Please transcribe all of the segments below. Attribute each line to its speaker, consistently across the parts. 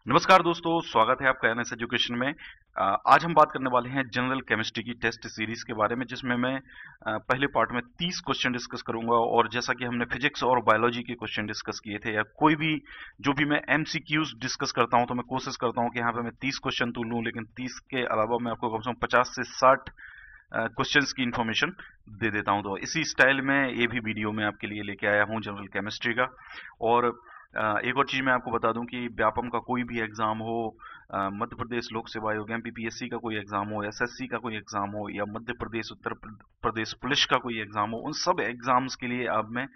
Speaker 1: नमस्कार दोस्तों, स्वागत है आपका एनएस एजुकेशन में। आज हम बात करने वाले हैं जनरल केमिस्ट्री की टेस्ट सीरीज के बारे में, जिसमें मैं पहले पार्ट में 30 क्वेश्चन डिस्कस करूंगा। और जैसा कि हमने फिजिक्स और बायोलॉजी के क्वेश्चन डिस्कस किए थे, या कोई भी जो भी मैं एमसीक्यूज डिस्कस करता हूं, तो मैं कोशिश करता हूं कि यहाँ पे मैं 30 क्वेश्चन तो लूं, लेकिन 30 के अलावा मैं आपको कम से कम 50 से 60 क्वेश्चंस की इन्फॉर्मेशन दे देता हूं। तो इसी स्टाइल में ये भी वीडियो मैं आपके लिए लेके आया हूं जनरल केमिस्ट्री का। और एक और चीज मैं आपको बता दूं कि व्यापम का कोई भी एग्जाम हो, मध्य प्रदेश लोक सेवा आयोग एमपीपीएससी का कोई एग्जाम हो, एसएससी का कोई एग्जाम हो, या मध्य प्रदेश उत्तर प्रदेश पुलिस का कोई एग्जाम हो, उन सब एग्जाम्स के लिए अब मैं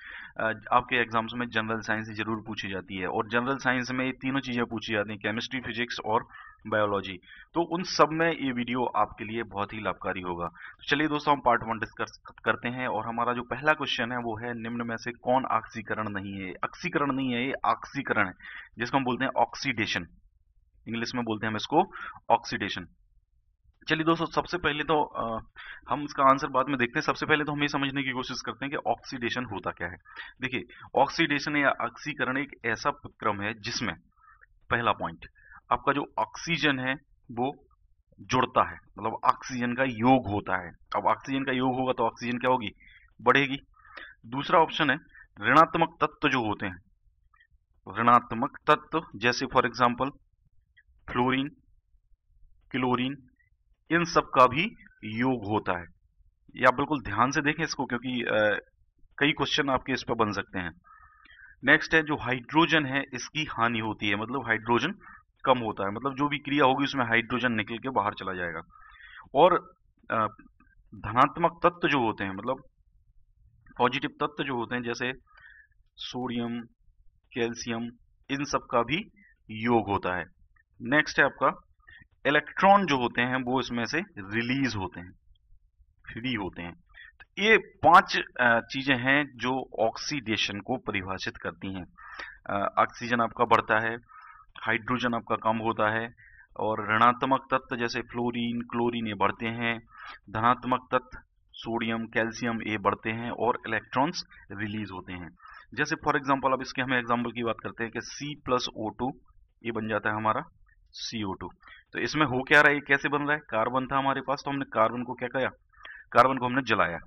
Speaker 1: आपके एग्जाम्स में जनरल साइंस जरूर पूछी जाती है। और जनरल साइंस में ये तीनों चीजें पूछी जाती हैं, केमिस्ट्री, फिजिक्स और बायोलॉजी। तो उन सब में ये वीडियो आपके लिए बहुत ही लाभकारी होगा। तो चलिए दोस्तों, हम पार्ट 1 डिस्कस करते हैं। और हमारा जो पहला क्वेश्चन है वो है, निम्न में से कौन ऑक्सीकरण नहीं है? ऑक्सीकरण नहीं है, ये ऑक्सीकरण है, जिसको हम बोलते हैं ऑक्सीडेशन। इंग्लिश में बोलते हैं हम इसको ऑक्सीडेशन। चलिए दोस्तों, सबसे पहले तो हम इसका आंसर बाद में देखते हैं। सबसे पहले तो हम ये समझने की कोशिश करते हैं कि ऑक्सीडेशन होता क्या है। देखिए, ऑक्सीडेशन या ऑक्सीकरण एक ऐसा क्रम है जिसमें पहला पॉइंट, आपका जो ऑक्सीजन है वो जुड़ता है, मतलब ऑक्सीजन का योग होता है। अब ऑक्सीजन का योग होगा तो ऑक्सीजन क्या होगी? बढ़ेगी। दूसरा ऑप्शन है, ऋणात्मक तत्व जो होते हैं, ऋणात्मक तत्व जैसे फॉर एग्जांपल फ्लोरीन, क्लोरीन, इन सब का भी योग होता है। या बिल्कुल ध्यान से देखें इसको, क्योंकि कई क्वेश्चन आपके इस पर बन सकते हैं। नेक्स्ट है, जो हाइड्रोजन है इसकी हानि होती है, मतलब हाइड्रोजन कम होता है, मतलब जो भी क्रिया होगी उसमें हाइड्रोजन निकल के बाहर चला जाएगा। और अ, धनात्मक तत्व जो होते हैं, मतलब पॉजिटिव तत्व जो होते हैं, जैसे सोडियम, कैल्शियम, इन सब का भी योग होता है। नेक्स्ट है आपका, इलेक्ट्रॉन जो होते हैं वो इसमें से रिलीज होते हैं, फ्री होते हैं। तो ये 5 चीजें हैं जो ऑक्सीडेशन को परिभाषित करती हैं। ऑक्सीजन आपका बढ़ता है, हाइड्रोजन आपका कम होता है, और ऋणात्मक तत्व जैसे फ्लोरीन, क्लोरीन ये बढ़ते हैं, धनात्मक तत्व सोडियम, कैल्शियम ये बढ़ते हैं, और इलेक्ट्रॉन्स रिलीज होते हैं। जैसे फॉर एग्जांपल, अब इसके हम एग्जांपल की बात करते हैं कि C+O2 ये बन जाता है हमारा CO2। तो इसमें हो क्या रहा है, ये कैसे बन रहा है? कार्बन था हमारे पास, तो हमने कार्बन को क्या किया? कार्बन को हमने जलाया,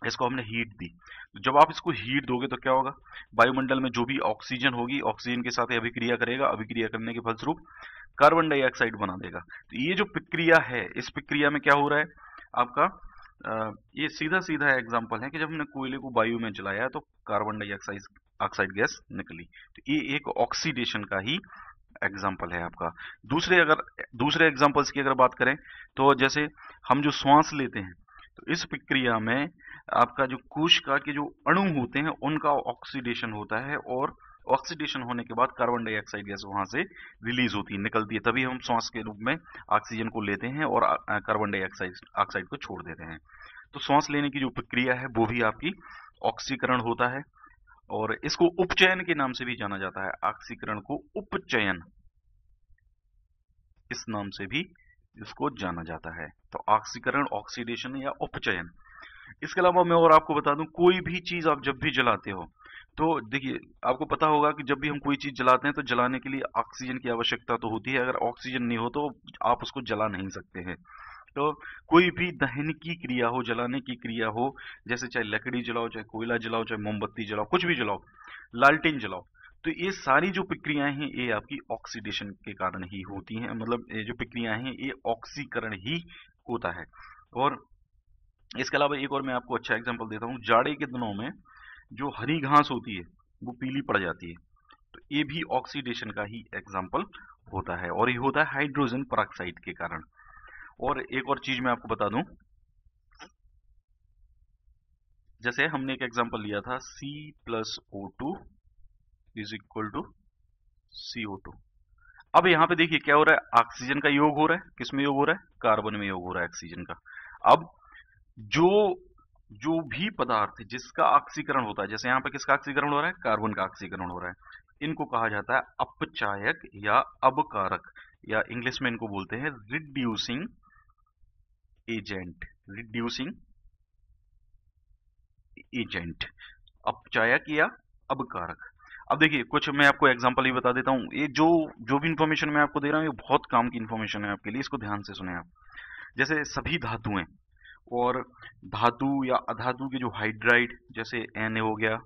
Speaker 1: इसको हमने हीट दी। तो जब आप इसको हीट दोगे तो क्या होगा? वायुमंडल में जो भी ऑक्सीजन होगी, ऑक्सीजन के साथ अभिक्रिया करेगा, अभिक्रिया करने के फलस्वरूप कार्बन डाइऑक्साइड बना देगा। तो ये जो प्रक्रिया है, इस प्रक्रिया में क्या हो रहा है आपका? ये सीधा सीधा एग्जांपल है कि जब हमने कोयले को वायु में जलाया तो कार्बन डाइऑक्साइड ऑक्साइड गैस निकली। तो ये एक ऑक्सीडेशन का ही एग्जाम्पल है आपका। दूसरे एग्जाम्पल्स की अगर बात करें, तो जैसे हम जो श्वास लेते हैं, तो इस प्रक्रिया में आपका जो कोशिका के जो अणु होते हैं उनका ऑक्सीडेशन होता है, और ऑक्सीडेशन होने के बाद कार्बन डाइऑक्साइड गैस वहां से रिलीज होती है, निकलती है। तभी हम श्वास के रूप में ऑक्सीजन को लेते हैं और कार्बन डाइऑक्साइड ऑक्साइड को छोड़ देते हैं। तो श्वास लेने की जो प्रक्रिया है वो भी आपकी ऑक्सीकरण होता है। और इसको उपचयन के नाम से भी जाना जाता है, ऑक्सीकरण को उपचयन इस नाम से भी इसको जाना जाता है। तो ऑक्सीकरण, ऑक्सीडेशन या उपचयन। इसके अलावा मैं और आपको बता दूं, कोई भी चीज आप जब भी जलाते हो, तो देखिए, आपको पता होगा कि जब भी हम कोई चीज जलाते हैं तो जलाने के लिए ऑक्सीजन की आवश्यकता तो होती है। अगर ऑक्सीजन नहीं हो तो आप उसको जला नहीं सकते हैं। तो कोई भी दहन की क्रिया हो, जलाने की क्रिया हो, जैसे चाहे लकड़ी जलाओ, चाहे कोयला जलाओ, चाहे मोमबत्ती जलाओ, कुछ भी जलाओ, लालटेन जलाओ, तो ये सारी जो प्रक्रियाएं हैं ये आपकी ऑक्सीडेशन के कारण ही होती हैं। मतलब ये जो प्रक्रियाएं हैं ये ऑक्सीकरण ही होता है। और इसके अलावा एक और मैं आपको अच्छा एग्जांपल देता हूँ। जाड़े के दिनों में जो हरी घास होती है वो पीली पड़ जाती है, तो ये भी ऑक्सीडेशन का ही एग्जाम्पल होता है, और ये होता है हाइड्रोजन पेरोक्साइड के कारण। और एक और चीज मैं आपको बता दूं, जैसे हमने एक एग्जांपल लिया था, C+O2 is equal to CO2। अब यहाँ पे देखिए क्या हो रहा है, ऑक्सीजन का योग हो रहा है, किसमें योग हो रहा है? कार्बन में योग हो रहा है ऑक्सीजन का। अब जो जो भी पदार्थ है जिसका ऑक्सीकरण होता है, जैसे यहाँ पे किसका ऑक्सीकरण हो रहा है? कार्बन का ऑक्सीकरण हो रहा है, इनको कहा जाता है अपचायक या अबकारक, या इंग्लिश में इनको बोलते हैं रिड्यूसिंग एजेंट। रिड्यूसिंग एजेंट, अपचायक या अबकारक। अब देखिए कुछ मैं आपको एग्जांपल ही बता देता हूँ। ये जो जो भी इन्फॉर्मेशन मैं आपको दे रहा हूँ ये बहुत काम की इन्फॉर्मेशन है आपके लिए, इसको ध्यान से सुने आप। जैसे सभी धातुएं और धातु या अधातु के जो हाइड्राइड, जैसे Na हो गया,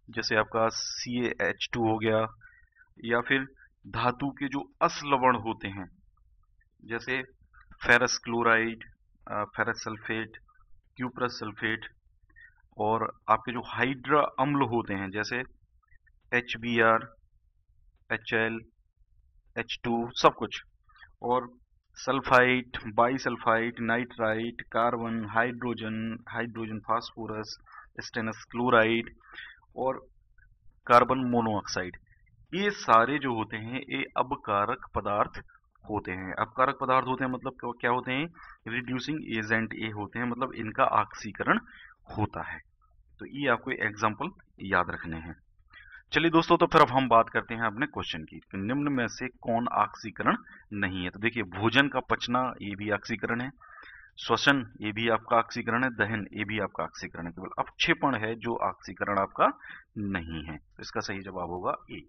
Speaker 1: जैसे आपका CaH2 हो गया, या फिर धातु के जो असलवण होते हैं जैसे ferrous chloride, ferrous sulphate, cuprous sulphate, और आपके जो हाइड्रा अम्ल होते हैं जैसे HBr, HL, H2, सब कुछ, और sulphite, bisulphite, nitrite, carbon, hydrogen, hydrogen phosphorus, stannous chloride और कार्बन मोनोऑक्साइड, ये सारे जो होते हैं ये अपकारक पदार्थ होते हैं। अपकारक पदार्थ होते हैं मतलब क्या होते हैं? रिड्यूसिंग एजेंट ये होते हैं, मतलब इनका ऑक्सीकरण होता है। तो ये आपको एग्जाम्पल याद रखने हैं। चलिए दोस्तों, तो फिर अब हम बात करते हैं अपने क्वेश्चन की। तो निम्न में से कौन ऑक्सीकरण नहीं है? तो देखिए, भोजन का पचना ये भी ऑक्सीकरण है, श्वसन ये भी आपका ऑक्सीकरण है, दहन ये भी आपका ऑक्सीकरण है। केवल अपक्षेपण है जो ऑक्सीकरण आपका नहीं है। तो इसका सही जवाब होगा ए।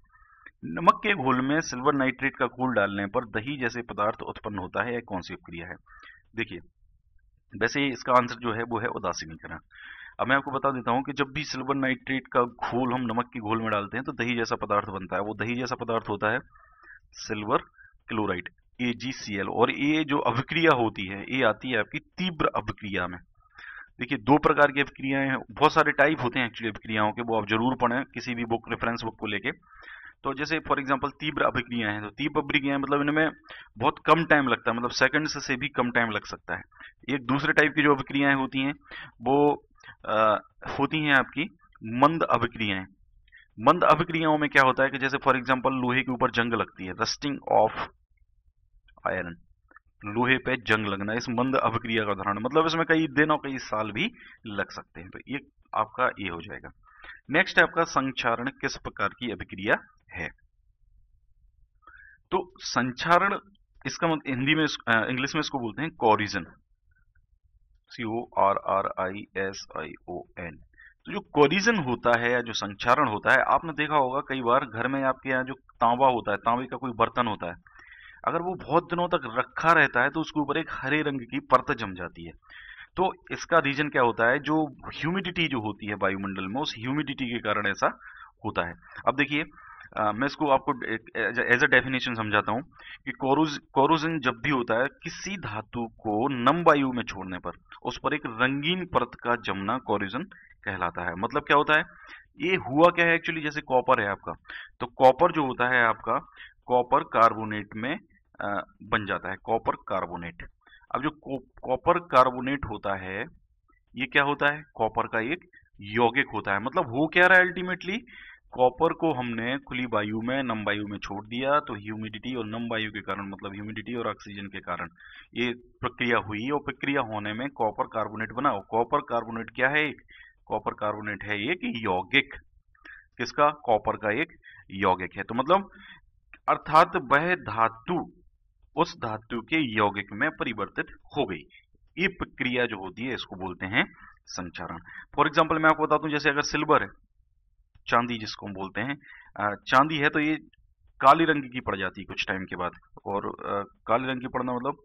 Speaker 1: नमक के घोल में सिल्वर नाइट्रेट का घोल डालने पर दही जैसे पदार्थ उत्पन्न होता है, कौन सी क्रिया है? देखिए, वैसे इसका आंसर जो है वो है उदासीनीकरण। अब मैं आपको बता देता हूं कि जब भी सिल्वर नाइट्रेट का घोल हम नमक के घोल में डालते हैं तो दही जैसा पदार्थ बनता है। वो दही जैसा पदार्थ होता है सिल्वर क्लोराइड, AgCl। और ये जो अभिक्रिया होती है ये आती है आपकी तीव्र अभिक्रिया में। देखिए, दो प्रकार की अभिक्रियाएं हैं, बहुत सारे टाइप होते हैं एक्चुअली अभिक्रियाओं के, वो आप जरूर पढ़ें किसी भी बुक, रेफरेंस बुक को लेके। तो जैसे फॉर एग्जांपल तीव्र अभिक्रियाएं हैं, तो तीव्र अभिक्रियाएं मतलब इनमें बहुत कम टाइम लगता है, मतलब सेकंड से भी कम टाइम लग सकता है। एक दूसरे टाइप की जो अभिक्रियाएं होती हैं वो होती हैं आपकी मंद अभिक्रियाएं। मंद अभिक्रियाओं में क्या होता है कि जैसे फॉर एग्जांपल लोहे के ऊपर जंग लगती है, रस्टिंग ऑफ आयरन, लोहे पे जंग लगना, इस मंद अभिक्रिया का उदाहरण, मतलब इसमें कई दिन और कई साल भी लग सकते हैं। तो ये आपका ये हो जाएगा। नेक्स्ट है आपका संक्षारण किस प्रकार की अभिक्रिया है? तो संक्षारण, इसका मतलब हिंदी में इंग्लिश में इसको बोलते हैं कोरिजन, CORRISION। तो जो कोरिजन होता है या जो संक्षारण होता है, आपने देखा होगा कई बार घर में आपके यहाँ जो तांबा होता है, तांबे का कोई बर्तन होता है, अगर वो बहुत दिनों तक रखा रहता है तो उसके ऊपर एक हरे रंग की परत जम जाती है। तो इसका रीजन क्या होता है? जो ह्यूमिडिटी जो होती है वायुमंडल में, उस ह्यूमिडिटी के कारण ऐसा होता है। अब देखिए, मैं इसको आपको एज अ डेफिनेशन समझाता हूँ कि कोरोजन जब भी होता है किसी धातु को नम वायु में छोड़ने पर उस पर एक रंगीन परत का जमना कोरोजन कहलाता है। मतलब क्या होता है? ये हुआ क्या है एक्चुअली, जैसे कॉपर है आपका, तो कॉपर जो होता है आपका कॉपर कार्बोनेट में बन जाता है, कॉपर कार्बोनेट। अब जो कॉपर कार्बोनेट होता है ये क्या होता है? कॉपर का एक यौगिक होता है। मतलब हो क्या रहा है अल्टीमेटली, कॉपर को हमने खुली वायु में, नम वायु में छोड़ दिया, तो ह्यूमिडिटी और नम वायु के कारण, मतलब ह्यूमिडिटी और ऑक्सीजन के कारण ये प्रक्रिया हुई, और प्रक्रिया होने में कॉपर कार्बोनेट बना। कॉपर कार्बोनेट क्या है? कॉपर कार्बोनेट है एक यौगिक। किसका? कॉपर का एक यौगिक है। तो मतलब अर्थात वह धातु उस धातु के यौगिक में परिवर्तित हो गई। ये प्रक्रिया जो होती है इसको बोलते हैं संक्षारण। फॉर एग्जांपल मैं आपको बताता हूं, जैसे अगर सिल्वर है, चांदी जिसको हम बोलते हैं, चांदी है तो ये काली रंग की पड़ जाती है कुछ टाइम के बाद, और काले रंग की पड़ना मतलब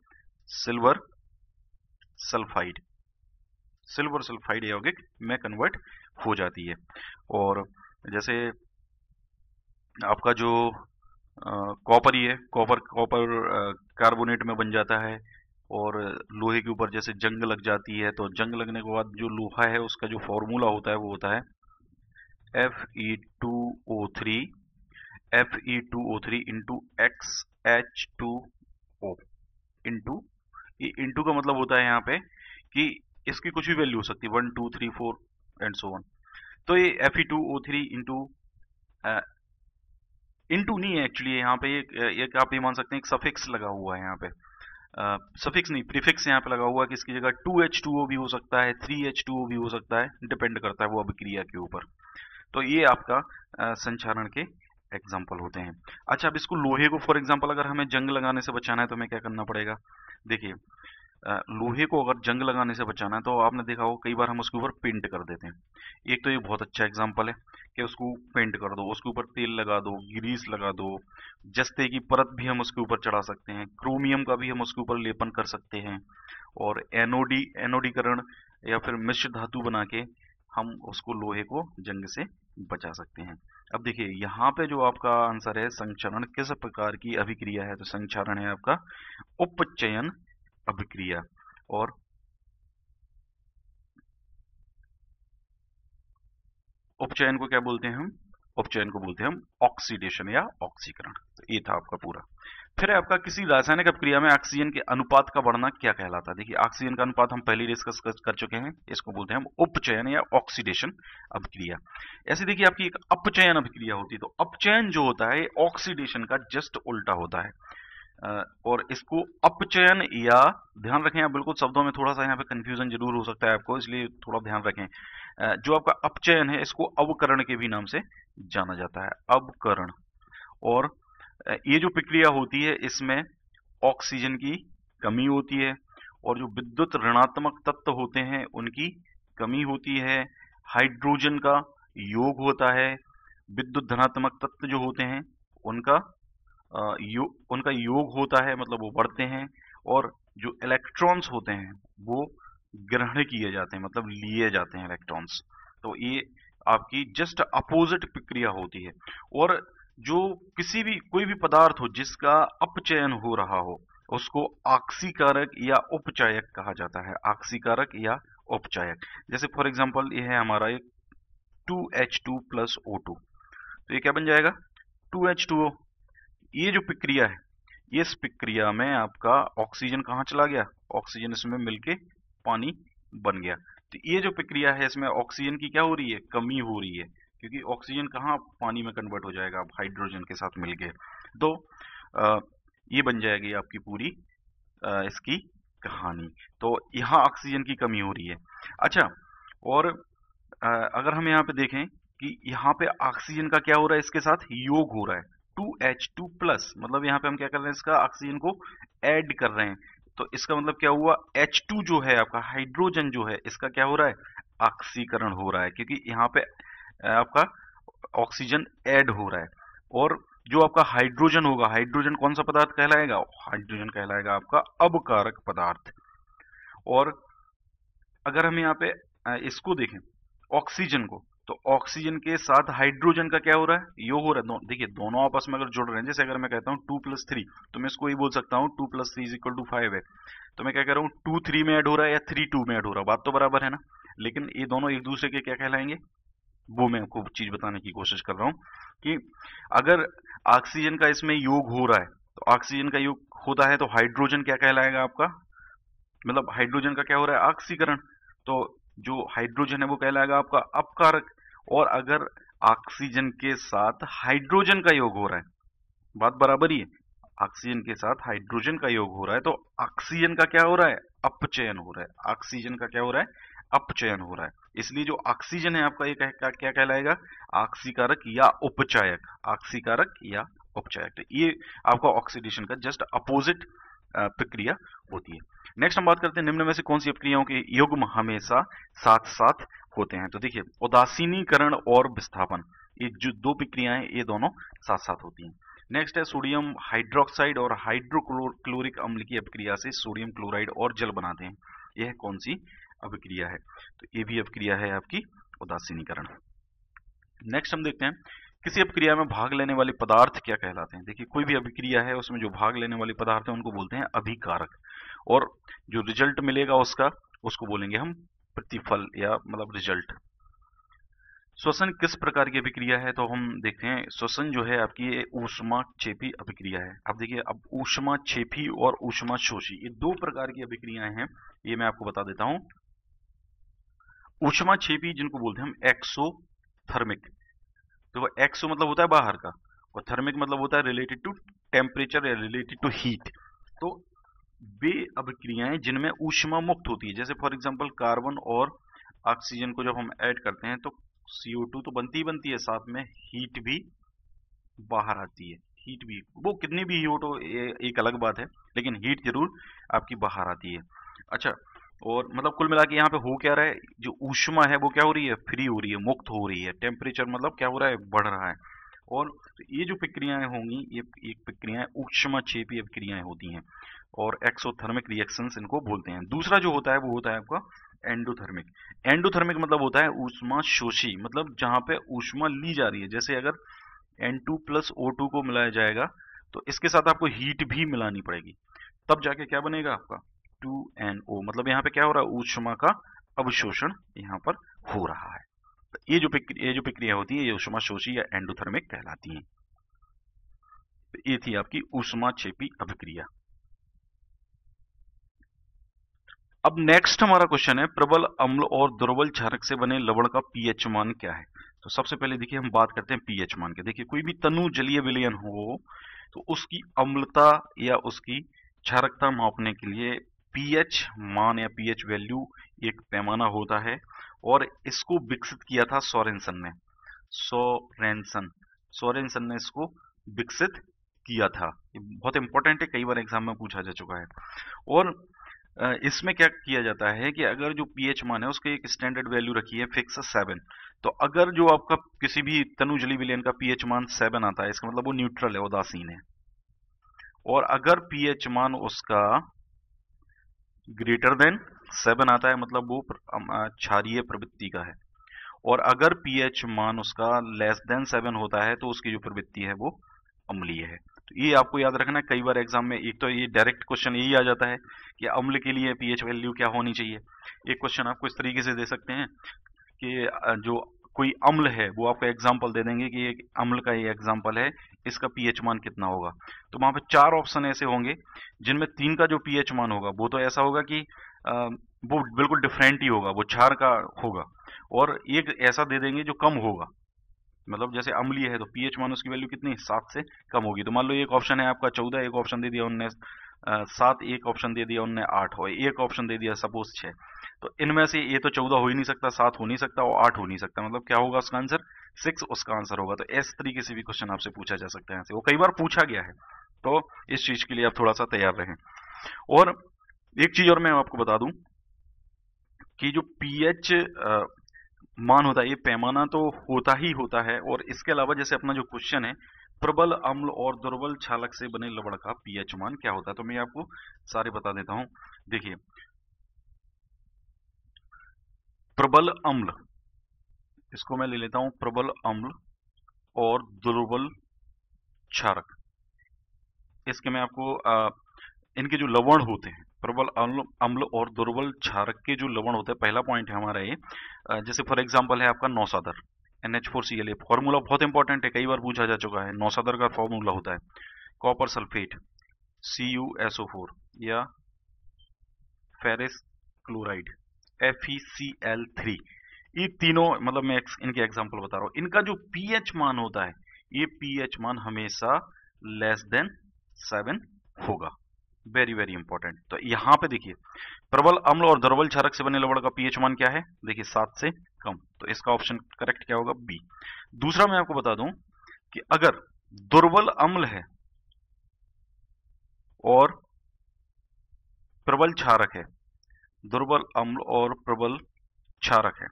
Speaker 1: सिल्वर सल्फाइड, सिल्वर सल्फाइड यौगिक में कन्वर्ट हो जाती है। और जैसे आपका जो कॉपर ही है, कॉपर कार्बोनेट में बन जाता है, और लोहे के ऊपर जैसे जंग लग जाती है, तो जंग लगने के बाद जो लोहा है उसका जो फॉर्मूला होता है वो होता है Fe2O3 इंटू XH2O इंटू, ये इंटू का मतलब होता है यहाँ पे कि इसकी कुछ भी वैल्यू हो सकती है, 1 2 3 4 एंड सो ऑन। तो ये Fe2O3 इंटू नहीं है एक्चुअली, यहाँ पे एक आप ये मान सकते हैं एक सफिक्स लगा हुआ है यहाँ पे, सफिक्स नहीं प्रीफिक्स यहाँ पे लगा हुआ है कि इसकी जगह 2H2O भी हो सकता है, 3H2O भी हो सकता है, डिपेंड करता है वो अभिक्रिया के ऊपर। तो ये आपका संक्षारण के एग्जाम्पल होते हैं। अच्छा, अब इसको लोहे को फॉर एग्जाम्पल अगर हमें जंग लगाने से बचाना है तो हमें क्या करना पड़ेगा? देखिए, लोहे को अगर जंग लगाने से बचाना है तो आपने देखा होगा कई बार हम उसके ऊपर पेंट कर देते हैं। एक तो ये बहुत अच्छा एग्जांपल है कि उसको पेंट कर दो, उसके ऊपर तेल लगा दो, ग्रीस लगा दो, जस्ते की परत भी हम उसके ऊपर चढ़ा सकते हैं, क्रोमियम का भी हम उसके ऊपर लेपन कर सकते हैं, और एनोडीकरण या फिर मिश्र धातु बना के हम उसको लोहे को जंग से बचा सकते हैं। अब देखिए यहाँ पे जो आपका आंसर है संक्षारण किस प्रकार की अभिक्रिया है, तो संक्षारण है आपका उपचयन अभिक्रिया। और उपचयन को क्या बोलते हैं हम? उपचयन को बोलते हैं हम ऑक्सीडेशन या ऑक्सीकरण। तो ये था आपका पूरा। फिर है आपका किसी रासायनिक अभिक्रिया में ऑक्सीजन के अनुपात का बढ़ना क्या कहलाता है? देखिए ऑक्सीजन का अनुपात हम पहले डिस्कस कर चुके हैं, इसको बोलते हैं हम उपचयन या ऑक्सीडेशन अभिक्रिया। ऐसे देखिए आपकी एक अपचयन अभिक्रिया होती है, तो अपचयन जो होता है ऑक्सीडेशन का जस्ट उल्टा होता है। और इसको अपचयन या, ध्यान रखें आप बिल्कुल शब्दों में थोड़ा सा यहाँ पे कंफ्यूजन जरूर हो सकता है आपको, इसलिए थोड़ा ध्यान रखें। जो आपका अपचयन है इसको अवकरण के भी नाम से जाना जाता है, अवकरण। और ये जो प्रक्रिया होती है इसमें ऑक्सीजन की कमी होती है और जो विद्युत ऋणात्मक तत्व होते हैं उनकी कमी होती है, हाइड्रोजन का योग होता है, विद्युत धनात्मक तत्व जो होते हैं उनका उनका योग होता है, मतलब वो बढ़ते हैं, और जो इलेक्ट्रॉन्स होते हैं वो ग्रहण किए जाते हैं, मतलब लिए जाते हैं इलेक्ट्रॉन्स। तो ये आपकी जस्ट अपोजिट प्रक्रिया होती है। और जो कोई भी पदार्थ हो जिसका अपचयन हो रहा हो उसको आक्सीकारक या उपचायक कहा जाता है, आक्सीकारक या उपचायक। जैसे फॉर एग्जांपल ये है हमारा एक 2H2 प्लस O2, तो ये क्या बन जाएगा? 2H2O। ये जो प्रक्रिया है, इस प्रक्रिया में आपका ऑक्सीजन कहाँ चला गया? ऑक्सीजन इसमें मिलके पानी बन गया। तो ये जो प्रक्रिया है इसमें ऑक्सीजन की क्या हो रही है? कमी हो रही है, क्योंकि ऑक्सीजन कहाँ पानी में कन्वर्ट हो जाएगा अब हाइड्रोजन के साथ मिलके। तो ये बन जाएगी आपकी पूरी इसकी कहानी। तो यहाँ ऑक्सीजन की कमी हो रही है। अच्छा, और अगर हम यहाँ पे देखें कि यहाँ पे ऑक्सीजन का क्या हो रहा है, इसके साथ योग हो रहा है 2H2 प्लस, मतलब यहाँ पे हम क्या कर रहे हैं, इसका ऑक्सीजन को ऐड कर रहे हैं। तो इसका मतलब क्या हुआ? H2 जो है आपका हाइड्रोजन जो है इसका क्या हो रहा है? ऑक्सीकरण हो रहा है, क्योंकि यहाँ पे आपका ऑक्सीजन ऐड हो रहा है। और जो आपका हाइड्रोजन होगा, हाइड्रोजन कौन सा पदार्थ कहलाएगा? हाइड्रोजन कहलाएगा आपका अबकारक पदार्थ। और अगर हम यहाँ पे इसको देखें ऑक्सीजन को, तो ऑक्सीजन के साथ हाइड्रोजन का क्या हो रहा है? योग हो रहा है। देखिए दोनों आपस में अगर जुड़ रहे हैं, जैसे अगर मैं कहता हूँ 2 + 3, तो मैं इसको ये बोल सकता हूँ 2 + 3 = 5 है। तो मैं क्या कह रहा हूँ, 2 3 में ऐड हो रहा है या 3 2 में ऐड हो रहा है, बात तो बराबर है ना। लेकिन ये दोनों एक दूसरे के क्या कहलाएंगे, वो मैं आपको चीज बताने की कोशिश कर रहा हूँ कि अगर ऑक्सीजन का इसमें योग हो रहा है, तो ऑक्सीजन का योग होता है तो हाइड्रोजन क्या कहलाएगा आपका, मतलब हाइड्रोजन का क्या हो रहा है? ऑक्सीकरण। तो जो हाइड्रोजन है वो कहलाएगा आपका अपकारक। और अगर ऑक्सीजन के साथ हाइड्रोजन का योग हो रहा है, बात बराबर ही है, ऑक्सीजन के साथ हाइड्रोजन का योग हो रहा है, तो ऑक्सीजन का क्या हो रहा है? अपचयन हो रहा है। ऑक्सीजन का क्या हो रहा है? अपचयन हो रहा है। इसलिए जो ऑक्सीजन है आपका ये क्या कहलाएगा? ऑक्सीकारक या उपचायक, ऑक्सीकारक या उपचायक। तो ये आपका ऑक्सीडेशन का जस्ट अपोजिट प्रक्रिया होती है। नेक्स्ट हम बात करते हैं निम्न में से कौन सी प्रक्रियाओं के युग्म हमेशा साथ साथ होते हैं। तो देखिए उदासीनीकरण और विस्थापन, ये जो दो प्रक्रियाएं ये दोनों साथ साथ होती हैं। नेक्स्ट है सोडियम हाइड्रोक्साइड और हाइड्रोक्लोरिक अम्ल की अभिक्रिया से सोडियम क्लोराइड और जल बनाते हैं। यह कौन सी अभिक्रिया है? तो ये भी अभिक्रिया है आपकी उदासीनीकरण। नेक्स्ट हम देखते हैं किसी अभिक्रिया में भाग लेने वाले पदार्थ क्या कहलाते हैं। देखिए कोई भी अभिक्रिया है उसमें जो भाग लेने वाले पदार्थ हैं उनको बोलते हैं अभिकारक, और जो रिजल्ट मिलेगा उसको बोलेंगे हम प्रतिफल या मतलब रिजल्ट। श्वसन किस प्रकार की अभिक्रिया है? तो हम देखते हैं श्वसन जो है आपकी ऊष्माक्षेपी अभिक्रिया है। अब देखिए अब ऊष्माक्षेपी और ऊष्माशोषी ये दो प्रकार की अभिक्रियाएं हैं, ये मैं आपको बता देता हूं। ऊष्माक्षेपी जिनको बोलते हैं हम एक्सोथर्मिक, तो एक्सो मतलब होता है बाहर का, और थर्मिक मतलब होता है रिलेटेड टू टेम्परेचर या रिलेटेड टू हीट। तो वे अभिक्रियाएं जिनमें ऊष्मा मुक्त होती है, जैसे फॉर एग्जांपल कार्बन और ऑक्सीजन को जब हम ऐड करते हैं तो CO2 तो बनती ही बनती है, साथ में हीट भी बाहर आती है। हीट भी, वो कितनी भी हीट हो एक अलग बात है, लेकिन हीट जरूर आपकी बाहर आती है। अच्छा, और मतलब कुल मिला के यहाँ पे हो क्या रहा है, जो ऊष्मा है वो क्या हो रही है, फ्री हो रही है, मुक्त हो रही है। टेम्परेचर मतलब क्या हो रहा है, बढ़ रहा है। और ये जो प्रक्रियाएं होंगी, ये प्रक्रियाएं ऊष्माक्षेपीय प्रक्रियाएं होती हैं, और एक्सोथर्मिक रिएक्शंस इनको बोलते हैं। दूसरा जो होता है वो होता है आपका एंडोथर्मिक। एंडोथर्मिक मतलब होता है ऊष्मा शोषी, मतलब जहां पे ऊष्मा ली जा रही है। जैसे अगर N2 प्लस O2 को मिलाया जाएगा तो इसके साथ आपको हीट भी मिलानी पड़ेगी, तब जाके क्या बनेगा आपका 2NO। मतलब यहाँ पे क्या हो रहा है, ऊष्मा का अवशोषण यहाँ पर हो रहा है। तो ये जो प्रक्रिया होती है ये ऊष्मा शोषी या एंडोथर्मिक कहलाती है। तो ये थी आपकी ऊष्माक्षेपी अभिक्रिया। अब नेक्स्ट हमारा क्वेश्चन है, प्रबल अम्ल और दुर्बल क्षारक से बने लवण का पीएच मान क्या है। तो सबसे पहले देखिए हम बात करते हैं पीएच मान के। देखिए कोई भी तनु जलीय विलयन हो तो उसकी अम्लता या उसकी क्षारकता मापने के लिए पीएच मान या पीएच वैल्यू एक पैमाना होता है, और इसको विकसित किया था सोरेनसन ने। सोरेनसन ने इसको विकसित किया था। ये बहुत इंपॉर्टेंट है, कई बार एग्जाम में पूछा जा चुका है। और इसमें क्या किया जाता है कि अगर जो पीएच मान है उसकी एक स्टैंडर्ड वैल्यू रखी है फिक्स 7। तो अगर जो आपका किसी भी तनु जलीय विलयन का पीएच मान 7 आता है, इसका मतलब वो न्यूट्रल है, उदासीन है। और अगर पीएच मान उसका ग्रेटर देन 7 आता है, मतलब वो क्षारीय प्रवृत्ति का है। और अगर पीएच मान उसका लेस देन 7 होता है तो उसकी जो प्रवृत्ति है वो अम्लीय है। तो ये आपको याद रखना है। कई बार एग्जाम में एक तो ये डायरेक्ट क्वेश्चन यही आ जाता है कि अम्ल के लिए पीएच वैल्यू क्या होनी चाहिए। एक क्वेश्चन आपको इस तरीके से दे सकते हैं कि जो कोई अम्ल है वो आपको एग्जाम्पल दे देंगे कि एक अम्ल का ये एग्जाम्पल है, इसका पीएच मान कितना होगा। तो वहां पे 4 ऑप्शन ऐसे होंगे जिनमें 3 का जो पीएच मान होगा वो तो ऐसा होगा कि वो बिल्कुल डिफरेंट ही होगा, वो क्षार का होगा। और एक ऐसा दे देंगे जो कम होगा, मतलब जैसे अम्लीय है तो पीएच मान उसकी वैल्यू कितनी 7 से कम होगी। तो मान लो एक ऑप्शन है आपका 14, एक ऑप्शन दे दिया उनने 7, एक ऑप्शन दे दिया उनने 8, और एक ऑप्शन दे दिया सपोज 6। तो इनमें से ये तो 14 हो ही नहीं सकता, 7 हो नहीं सकता और 8 हो नहीं सकता। मतलब क्या होगा उसका आंसर 6 उसका आंसर होगा। तो इस तरीके से भी क्वेश्चन आपसे पूछा जा सकता है, वो कई बार पूछा गया है। तो इस चीज के लिए आप थोड़ा सा तैयार रहें। और एक चीज और मैं आपको बता दूं कि जो पीएच मान होता है ये पैमाना तो होता ही होता है, और इसके अलावा जैसे अपना जो क्वेश्चन है प्रबल अम्ल और दुर्बल क्षारक से बने लवण का पीएच मान क्या होता है, तो मैं आपको सारे बता देता हूं। देखिए प्रबल अम्ल, इसको मैं ले लेता हूं प्रबल अम्ल और दुर्बल क्षारक। इसके मैं आपको इनके जो लवण होते हैं, प्रबल अम्ल और दुर्बल क्षारक के जो लवण होते हैं, पहला पॉइंट है हमारा ये। जैसे फॉर एग्जांपल है आपका नौसादर NH4Cl। फॉर्मूला बहुत इंपॉर्टेंट है, कई बार पूछा जा चुका है। नौसादर का फॉर्मूला होता है कॉपर सल्फेट CuSO4 या फेरस क्लोराइड FeCl3। ये तीनों, मतलब मैं इनके एग्जांपल बता रहा हूं। इनका जो पीएच मान होता है, ये पीएच मान हमेशा लेस देन 7 होगा। Very very important. तो यहां पे देखिए प्रबल अम्ल और दुर्बल क्षारक से बने लवण का पीएच मान क्या है, देखिए 7 से कम। तो इसका ऑप्शन करेक्ट क्या होगा, बी। दूसरा मैं आपको बता दूं कि अगर दुर्बल अम्ल है और प्रबल क्षारक है, दुर्बल अम्ल और प्रबल क्षारक है,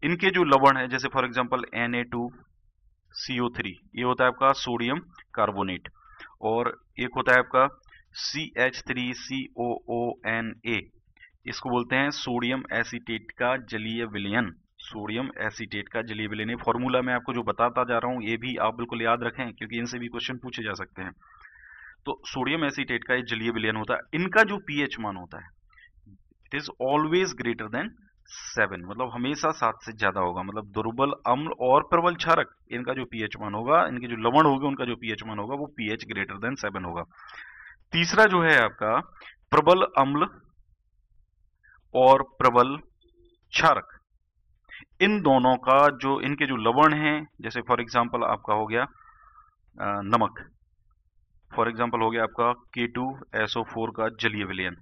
Speaker 1: इनके जो लवण है जैसे फॉर एग्जांपल Na2CO3, ये होता है आपका सोडियम कार्बोनेट, और एक होता है आपका CH3COONA, इसको बोलते हैं सोडियम एसीटेट का जलीय विलयन। सोडियम एसीटेट का जलीय विलयन, ये फॉर्मूला मैं आपको जो बताता जा रहा हूं ये भी आप बिल्कुल याद रखें क्योंकि इनसे भी क्वेश्चन पूछे जा सकते हैं। तो सोडियम एसीटेट का ये जलीय विलयन होता है, इनका जो पीएच मान होता है it is always greater than 7, मतलब हमेशा 7 से ज्यादा होगा। मतलब दुर्बल अम्ल और प्रबल क्षारक, इनका जो पीएच मान होगा, इनके जो लवण होंगे उनका जो पीएच मान होगा वो पीएच ग्रेटर देन 7 होगा। तीसरा जो है आपका प्रबल अम्ल और प्रबल क्षारक, इन दोनों का जो इनके जो लवण हैं, जैसे फॉर एग्जांपल आपका हो गया नमक, फॉर एग्जांपल हो गया आपका K2SO4 का जलीय विलयन,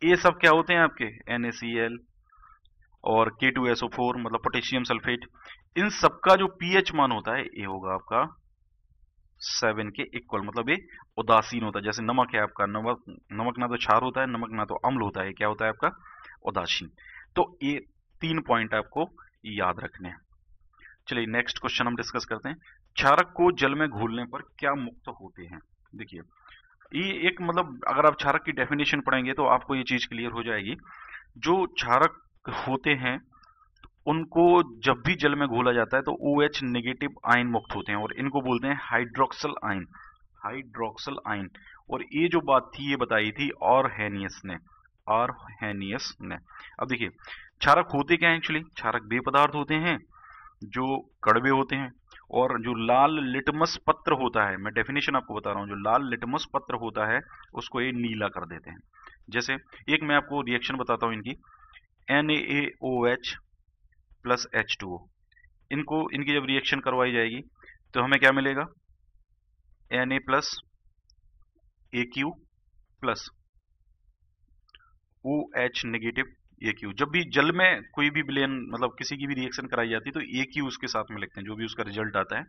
Speaker 1: ये सब क्या होते हैं आपके NaCl और K2SO4 मतलब पोटेशियम सल्फेट। इन सबका जो पीएच मान होता है ये होगा आपका 7 के इक्वल, मतलब ये उदासीन होता है। जैसे नमक है आपका, नमक ना तो क्षार होता है, नमक ना तो अम्ल होता है, क्या होता है आपका? उदासीन। तो ये 3 पॉइंट आपको याद रखने हैं। चलिए नेक्स्ट क्वेश्चन हम डिस्कस करते हैं। क्षारक को जल में घोलने पर क्या मुक्त होते हैं? देखिए ये एक, मतलब अगर आप क्षारक की डेफिनेशन पढ़ेंगे तो आपको ये चीज क्लियर हो जाएगी। जो क्षारक होते हैं उनको जब भी जल में घोला जाता है तो OH नेगेटिव आयन मुक्त होते हैं, और इनको बोलते हैं हाइड्रोक्सल आयन, हाइड्रोक्सल आयन। और ये जो बात थी ये बताई थी ऑरहेनियस ने, ऑरहेनियस ने। अब देखिए क्षारक होते क्या है एक्चुअली? क्षारक वे पदार्थ होते हैं जो कड़वे होते हैं, और जो लाल लिटमस पत्र होता है, मैं डेफिनेशन आपको बता रहा हूँ, जो लाल लिटमस पत्र होता है उसको ये नीला कर देते हैं। जैसे एक मैं आपको रिएक्शन बताता हूँ इनकी, NaOH प्लस H2O, इनकी जब रिएक्शन करवाई जाएगी तो हमें क्या मिलेगा? Na plus AQ plus OH negative AQ। जब भी जल में कोई भी विलयन, मतलब किसी की भी रिएक्शन कराई जाती है तो AQ उसके साथ में लिखते हैं, जो भी उसका रिजल्ट आता है।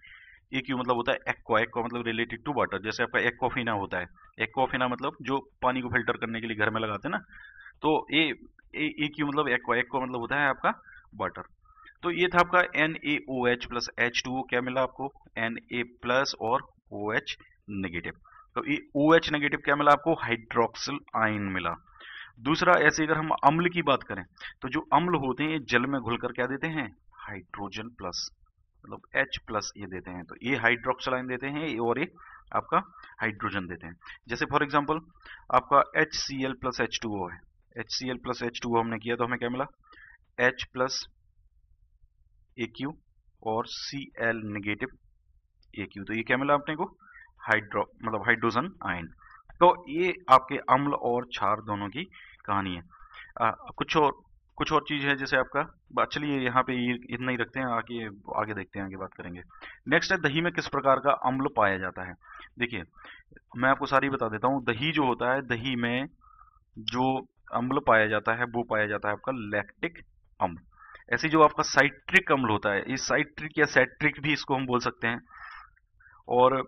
Speaker 1: AQ मतलब होता है एक्वा, एक्वा मतलब रिलेटेड टू वाटर। जैसे आपका एक्वाफिना होता है, एक्वाफिना मतलब जो पानी को फिल्टर करने के लिए घर में लगाते हैं ना, तो AQ मतलब एक्वा, एक्वा मतलब होता है आपका वाटर। तो ये था आपका NaOH प्लस H2O, क्या मिला आपको? Na प्लस और OH नेगेटिव। तो ये OH नेगेटिव क्या मिला आपको? हाइड्रोक्सिल आयन मिला। दूसरा, ऐसे अगर हम अम्ल की बात करें तो जो अम्ल होते हैं जल में घुलकर क्या देते हैं? हाइड्रोजन प्लस, मतलब H प्लस ये देते हैं। तो ये हाइड्रोक्सिल आयन देते हैं और ये आपका हाइड्रोजन देते हैं। जैसे फॉर एग्जांपल आपका HCl प्लस H2O है, HCl प्लस H2O हमने किया तो हमें क्या मिला? H प्लस AQ और Cl नेगेटिव AQ। तो ये क्या मिला अपने को? मतलब हाइड्रोजन आयन। तो ये आपके अम्ल और क्षार दोनों की कहानी है। कुछ और चीज है जैसे आपका, चलिए यहाँ पे ये इतना ही रखते हैं, आगे देखते हैं, आगे बात करेंगे। नेक्स्ट है दही में किस प्रकार का अम्ल पाया जाता है? देखिए मैं आपको सारी बता देता हूँ। दही जो होता है, दही में जो अम्ल पाया जाता है वो पाया जाता है आपका लैक्टिक अम्ल। ऐसे जो आपका साइट्रिक अम्ल होता है, ये साइट्रिक या सैट्रिक भी इसको हम बोल सकते हैं। और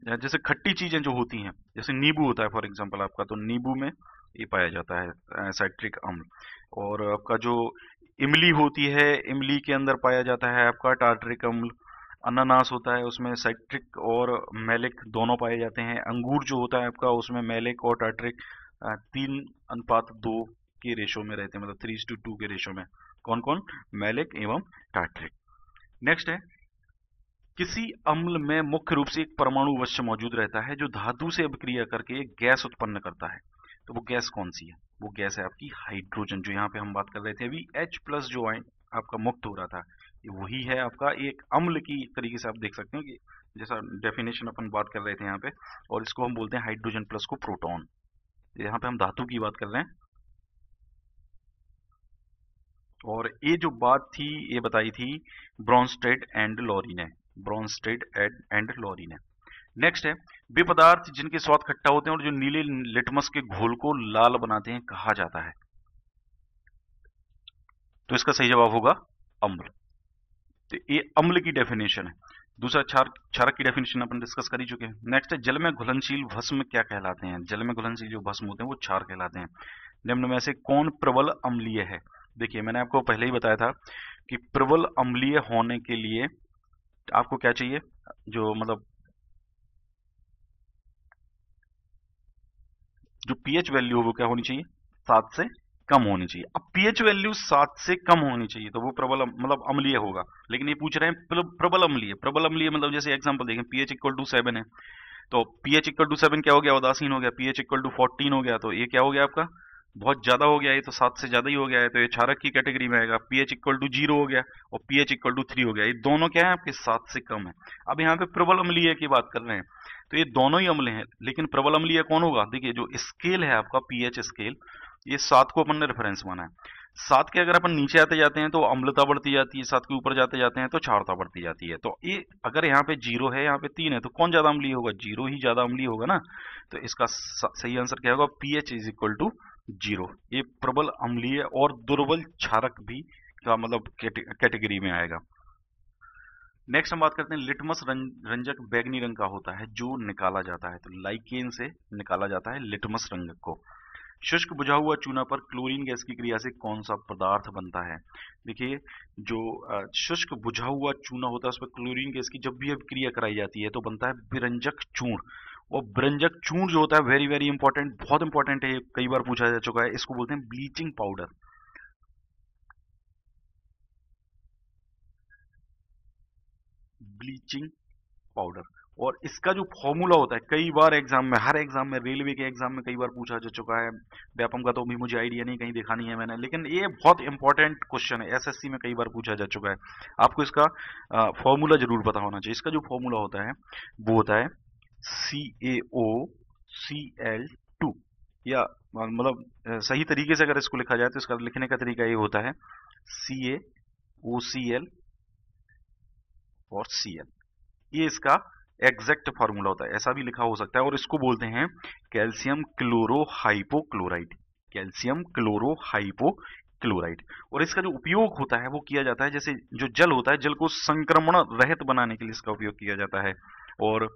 Speaker 1: जैसे खट्टी चीजें जो होती हैं, जैसे नींबू होता है फॉर एग्जांपल आपका, तो नींबू में ये पाया जाता है साइट्रिक अम्ल। और आपका जो इमली होती है, इमली के अंदर पाया जाता है आपका टार्टरिक अम्ल। अनानास होता है उसमें साइट्रिक और मैलिक दोनों पाए जाते हैं। अंगूर जो होता है आपका उसमें मैलिक और टार्टरिक 3:2 के रेशो में रहते हैं, मतलब 3:2 के रेशो में। कौन कौन? मैलिक एवं टार्टरिक। नेक्स्ट है, किसी अम्ल में मुख्य रूप से एक परमाणु अवश्य मौजूद रहता है जो धातु से अभिक्रिया करके एक गैस उत्पन्न करता है। तो वो गैस कौन सी है? वो गैस है आपकी हाइड्रोजन, जो यहाँ पे हम बात कर रहे थे अभी। H प्लस जो आयन आपका मुक्त हो रहा था, ये वही है आपका एक अम्ल की तरीके से आप देख सकते हैं कि जैसा डेफिनेशन अपन बात कर रहे थे यहाँ पे। और इसको हम बोलते हैं हाइड्रोजन प्लस को प्रोटॉन। यहाँ पे हम धातु की बात कर रहे हैं। और ये जो बात थी ये बताई थी ब्रॉन्स्टेड एंड लॉरी ने, ब्रॉन्स्टेड एंड लॉरी ने। नेक्स्ट है, वे पदार्थ जिनके स्वाद खट्टा होते हैं और जो नीले लिटमस के घोल को लाल बनाते हैं कहा जाता है? तो इसका सही जवाब होगा अम्ल। तो ये अम्ल की डेफिनेशन है। दूसरा, क्षारक की डेफिनेशन अपन डिस्कस कर ही चुके हैं। नेक्स्ट है, जल में घुलनशील भस्म क्या कहलाते हैं? जल में घुलनशील जो भस्म होते हैं वो क्षार कहलाते हैं। निम्न में से कौन प्रबल अम्लीय है? देखिए मैंने आपको पहले ही बताया था कि प्रबल अम्लीय होने के लिए आपको क्या चाहिए? जो मतलब जो पीएच वैल्यू हो वो क्या होनी चाहिए? 7 से कम होनी चाहिए। अब पीएच वैल्यू 7 से कम होनी चाहिए तो वो प्रबल मतलब अम्लीय होगा। लेकिन ये पूछ रहे हैं प्रबल अम्लीय, प्रबल अम्लीय मतलब जैसे एग्जांपल देखें, पीएच इक्वल टू 7 है तो पीएच इक्वल टू 7 क्या हो गया? उदासीन हो गया। पीएच इक्वल टू 14 हो गया तो ये क्या हो गया आपका? बहुत ज्यादा हो गया, ये तो 7 से ज्यादा ही हो गया है, तो ये क्षारक की कैटेगरी में आएगा। पीएच इक्वल टू 0 हो गया और पीएच इक्वल टू 3 हो गया, ये दोनों क्या है आपके? 7 से कम है। अब यहाँ पे प्रबल अम्लीय की बात कर रहे हैं तो ये दोनों ही अम्ल हैं, लेकिन प्रबल अम्लीय कौन होगा? देखिए जो स्केल है आपका पीएच स्केल, ये 7 को अपन ने रेफरेंस माना है। 7 के अगर अपन नीचे आते जाते हैं तो अम्लता बढ़ती जाती है, 7 के ऊपर जाते जाते हैं तो क्षारता बढ़ती जाती है। तो ये अगर यहाँ पे 0 है, यहाँ पे 3 है, तो कौन ज्यादा अम्लीय होगा? 0 ही ज्यादा अम्लीय होगा ना। तो इसका सही आंसर क्या होगा? PH is equal to 0। ये प्रबल अम्लीय और दुर्बल क्षारक भी का मतलब कैटेगरी में आएगा। नेक्स्ट हम बात करते हैं लिटमस रंजक बैगनी रंग का होता है जो निकाला जाता है, तो लाइकेन से निकाला जाता है लिटमस रंग को। शुष्क बुझा हुआ चूना पर क्लोरीन गैस की क्रिया से कौन सा पदार्थ बनता है? देखिए, जो शुष्क बुझा हुआ चूना होता है उस पर क्लोरीन गैस की जब भी अभिक्रिया कराई जाती है तो बनता है विरंजक चूर्ण। और विरंजक चूर्ण जो होता है वेरी वेरी इंपॉर्टेंट, बहुत इंपॉर्टेंट है, कई बार पूछा जा चुका है, इसको बोलते हैं ब्लीचिंग पाउडर। Bleaching powder. और इसका जो फॉर्मूला होता है कई बार एग्जाम में, हर एग्जाम में, रेलवे के एग्जाम में कई बार पूछा जा चुका है। व्यापम का तो भी मुझे आइडिया नहीं, कहीं देखा नहीं है मैंने, लेकिन ये बहुत इंपॉर्टेंट क्वेश्चन है, एसएससी में कई बार पूछा जा चुका है। आपको इसका फॉर्मूला जरूर पता होना चाहिए। इसका जो फॉर्मूला होता है वो होता है CaOCl2, या मतलब सही तरीके से अगर इसको लिखा जाए तो इसका लिखने का तरीका ये होता है CaOCl और Cl। ये इसका एग्जैक्ट फार्मूला होता है, ऐसा भी लिखा हो सकता है। और इसको बोलते हैं कैल्शियम क्लोरोहाइपोक्लोराइड, कैल्शियम क्लोरोहाइपोक्लोराइड। और इसका जो उपयोग होता है वो किया जाता है, जैसे जो जल होता है, जल को संक्रमण रहित बनाने के लिए इसका उपयोग किया जाता है। और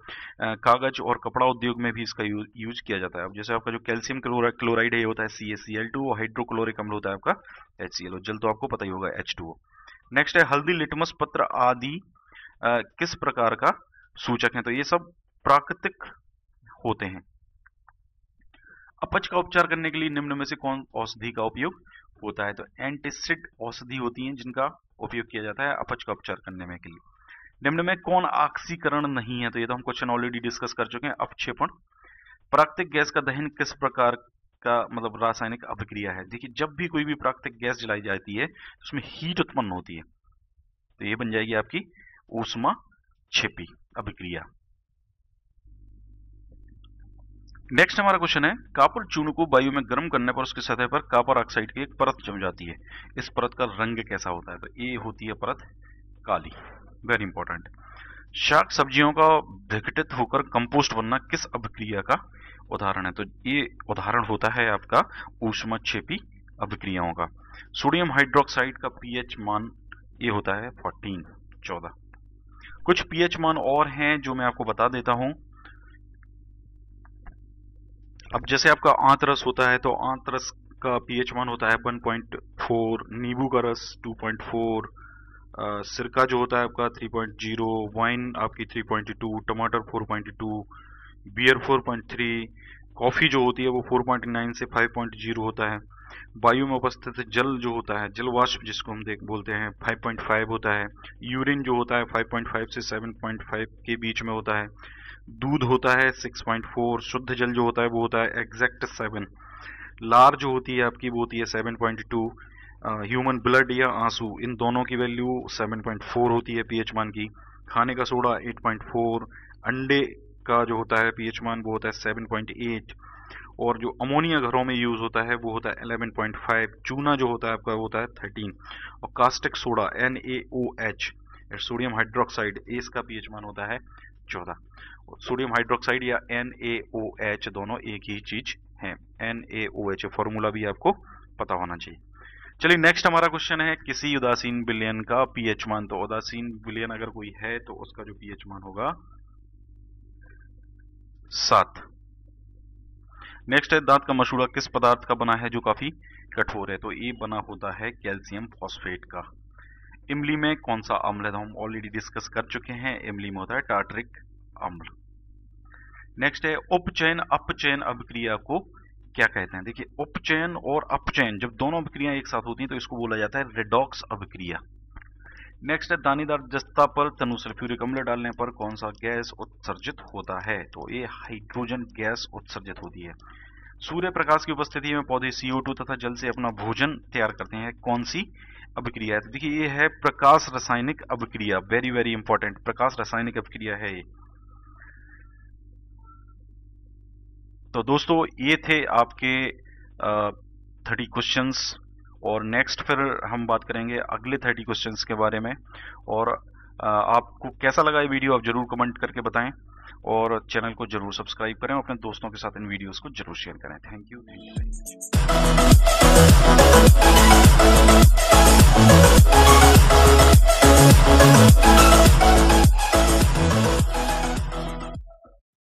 Speaker 1: कागज और कपड़ा उद्योग में भी इसका यूज किया जाता है। अब जैसे आपका जो कैल्शियम क्लोराइड है ये होता है CaCl2, और हाइड्रोक्लोरिक अम्ल होता है आपका HCl, जल तो आपको पता ही होगा H2O। नेक्स्ट है हल्दी, लिटमस पत्र आदि किस प्रकार का सूचक है? तो ये सब प्राकृतिक होते हैं। अपच का उपचार करने के लिए निम्न में से कौन औषधि का उपयोग होता है? तो एंटीसिड औषधि होती हैं जिनका उपयोग किया जाता है अपच का उपचार करने में के लिए। निम्न में कौन ऑक्सीकरण नहीं है? तो ये तो हम क्वेश्चन ऑलरेडी डिस्कस कर चुके हैं, अपक्षेपण। प्राकृतिक गैस का दहन किस प्रकार का मतलब रासायनिक अभिक्रिया है? देखिए, जब भी कोई भी प्राकृतिक गैस जलाई जाती है उसमें हीट उत्पन्न होती है, तो ये बन जाएगी आपकी ऊष्माक्षेपी अभिक्रिया। नेक्स्ट हमारा क्वेश्चन है कॉपर चूर्ण को वायु में गर्म करने पर उसकी सतह पर कॉपर ऑक्साइड की एक परत जम जाती है, इस परत का रंग कैसा होता है? तो ये होती है परत काली, वेरी इंपॉर्टेंट। शाक सब्जियों का विघटित होकर कंपोस्ट बनना किस अभिक्रिया का उदाहरण है? तो ये उदाहरण होता है आपका ऊष्माक्षेपी अभिक्रियाओं का। सोडियम हाइड्रोक्साइड का पीएच मान ये होता है 14। कुछ पीएच मान और हैं जो मैं आपको बता देता हूं। अब जैसे आपका आंतरस होता है तो आंतरस का पीएच मान होता है 1.4, नींबू का रस 2.4, सिरका जो होता है आपका 3.0, वाइन आपकी 3.2, टमाटर 4.2, बियर 4.3, कॉफी जो होती है वो 4.9 से 5.0 होता है। वायु में उपस्थित जल जो होता है, जल वाष्प जिसको हम बोलते हैं 5.5 होता है। यूरिन जो होता है 5.5 से 7.5 के बीच में होता है। दूध होता है 6.4, शुद्ध जल जो होता है वो होता है एग्जैक्ट 7। लार जो होती है आपकी वो होती है 7.2। ह्यूमन ब्लड या आंसू, इन दोनों की वैल्यू 7.4 होती है पीएच मान की। खाने का सोडा 8.4, अंडे का जो होता है पीएच मान वो होता है 7.8, और जो अमोनिया घरों में यूज होता है वो होता है 11.5। चूना जो होता है आपका वो होता है 13, और caustic soda NaOH, sodium hydroxide, इसका पीएच मान होता है 14। सोडियम हाइड्रोक्साइड या NaOH दोनों एक ही चीज है। NaOH फॉर्मूला भी आपको पता होना चाहिए। चलिए नेक्स्ट हमारा क्वेश्चन है किसी उदासीन विलयन का पीएच मान। तो उदासीन विलयन अगर कोई है तो उसका जो पीएच मान होगा 7। नेक्स्ट है दांत का मसूड़ा किस पदार्थ का बना है जो काफी कठोर है? तो ये बना होता है कैल्शियम फॉस्फेट का। इमली में कौन सा अम्ल है? तो हम ऑलरेडी डिस्कस कर चुके हैं, इमली में होता है टार्टरिक अम्ल। नेक्स्ट है उपचयन अपचयन अभिक्रिया को क्या कहते हैं? देखिए, उपचयन और अपचयन जब दोनों अभिक्रियाएं एक साथ होती हैं तो इसको बोला जाता है रेडॉक्स अभिक्रिया। नेक्स्ट है दानेदार जस्ता पर तनु सल्फ्यूरिक अम्ल डालने पर कौन सा गैस उत्सर्जित होता है? तो ये हाइड्रोजन गैस उत्सर्जित होती है। सूर्य प्रकाश की उपस्थिति में पौधे CO2 तथा जल से अपना भोजन तैयार करते हैं, कौन सी अभिक्रिया है? तो देखिए, ये है प्रकाश रासायनिक अभिक्रिया, वेरी वेरी इंपॉर्टेंट, प्रकाश रासायनिक अभिक्रिया है ये। तो दोस्तों ये थे आपके 30 क्वेश्चंस, और नेक्स्ट फिर हम बात करेंगे अगले 30 क्वेश्चंस के बारे में। और आपको कैसा लगा ये वीडियो आप जरूर कमेंट करके बताएं, और चैनल को जरूर सब्सक्राइब करें, अपने दोस्तों के साथ इन वीडियोस को जरूर शेयर करें। Thank you.